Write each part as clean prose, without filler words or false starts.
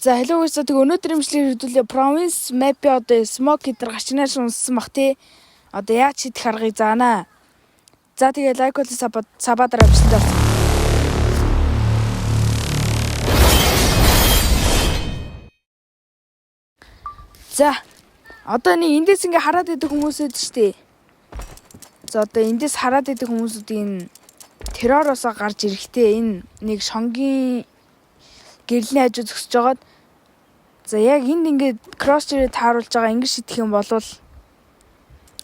За hello guys, тэг өнөөдөр имжлэгээр хэдүүлээ province map одоо smoke гэдэр гачнаас унссан бах тий. Одоо яаж хийх аргыг заана. За тэгээ лайк бол сабадараа бичсэн даа. За одоо нэг эндээс ингээ хараад идэх хүмүүсэд штэ. За одоо эндээс хараад идэх хүмүүсүүдийн терророосоо гарч ирэхтэй энэ нэг шонгийн гэрлийн хажуу зөксөж жагаад за яг энд ингээд кросчерээ тааруулж байгаа ингэж шидэх юм бол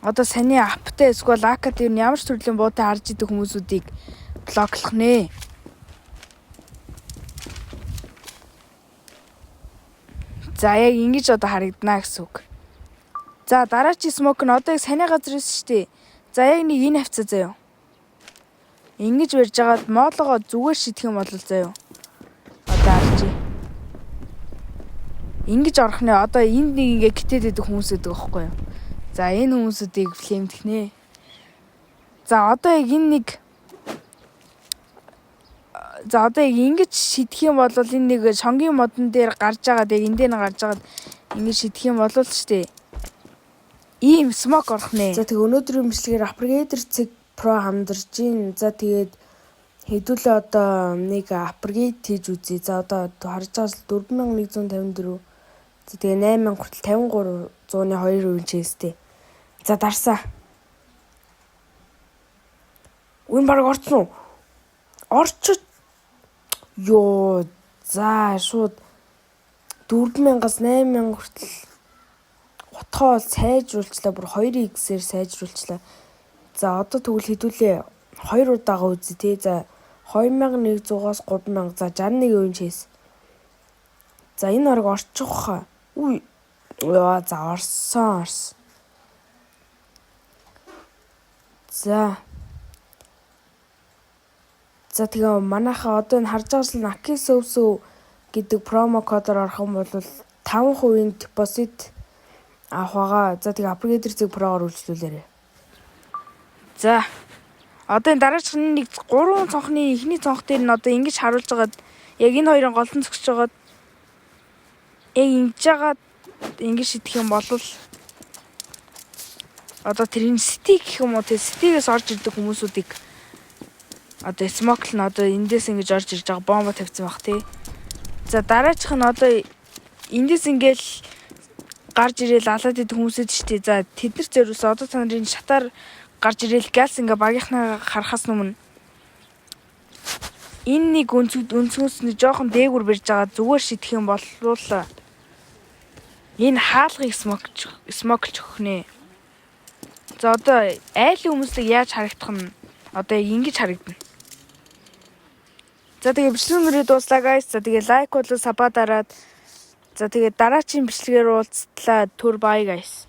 одоо саний аптай эсвэл акад ер нь ямар ч төрлийн буутай харж идэх хүмүүсүүдийг блоклох нэ. За яг ингэж одоо харагдана гэсэн үг. За дараагийн смок нь одоо яг саний газар эс штэ. За яг нэг энэ хавцаа заяа. Ингэж барьж агаад моолгоо зүгээр шидэх юм бол заяа. Одоо арч. Ингэж орох нэ одоо энд нэг ингээ гитээд идэх хүмүүс байдаг байхгүй юу. За энэ хүмүүсүүдийг флеймдэх нэ. За одоо яг энэ нэг за одоо яг ингэж шидэх юм бол энэ нэг шонгийн модон дээр гарч агаад яг эндээ гарч агаад ингэж шидэх юм бол штэ. Ийм смок орох нэ. За тэг өнөөдрийн бичлэгээр апгрейдер цэг про хамдарж гин. За тэгээд хэдүүлээ одоо нэг апгрейд хийж үзье. За одоо харж байгаа 4154. За тэгээ 8000 хүртэл 53%-ны 2% чэстэй. За дарсаа. Үн баг орцсон уу? Орчод. Йоо. За шууд 4000-аас 8000 хүртэл утгаа сайжруулчлаа. Бүр 2x-ээр сайжруулчлаа. За одоо тэгвэл хэдүүлээ 2 удаага үзье тий. За 2100-аас 3000. За 61% чэс. За энэ орог орчих хаа. Үгүй. Яа за орсон. За тэгээ манайхаа одоо энэ харж байгаас Nakisovso гэдэг промо кодоор орох юм бол 5% депозит авах байгаа. За тэгээ апгрейдер зэг прогоор үйлчлүүлээрэй. За одоо энэ дараачих нэг 3 цонхны эхний цонх дээр нь одоо ингэж харуулж байгаад яг энэ хоёрын голтон зөксөж байгаад яг ингэж жагаад ингэж шидэх юм бол одоо тэрийн стик гэх юм уу тий стигээс орж ирдэг хүмүүсүүдийг одоо смокл нь одоо эндээс ингэж орж ирж байгаа бомба тавьсан баг тий. За дараачих нь одоо эндээс ингээл гарч ирээл алаад идэх хүмүүсэд штэ. За тэд нар зөрөөс одоо та нарын шатаар гарч ирээл газ ингээ багийнхнаа харахаас өмнө энэ нэг өнцгөөс нь жоохон дээгүр барьж байгаа зүгээр шидэх юм бол энэ хаалгыг смоклж өгөх нэ. За одоо айлын хүмүүсийг яаж харагдах нь одоо ингэж харагдана. За тэгээ бичлэг нэрээ дууслаа guys. За тэгээ лайк болоо саба дараад. За тэгээ дараагийн бичлэгээр уулзтлаа. Түр бай guys.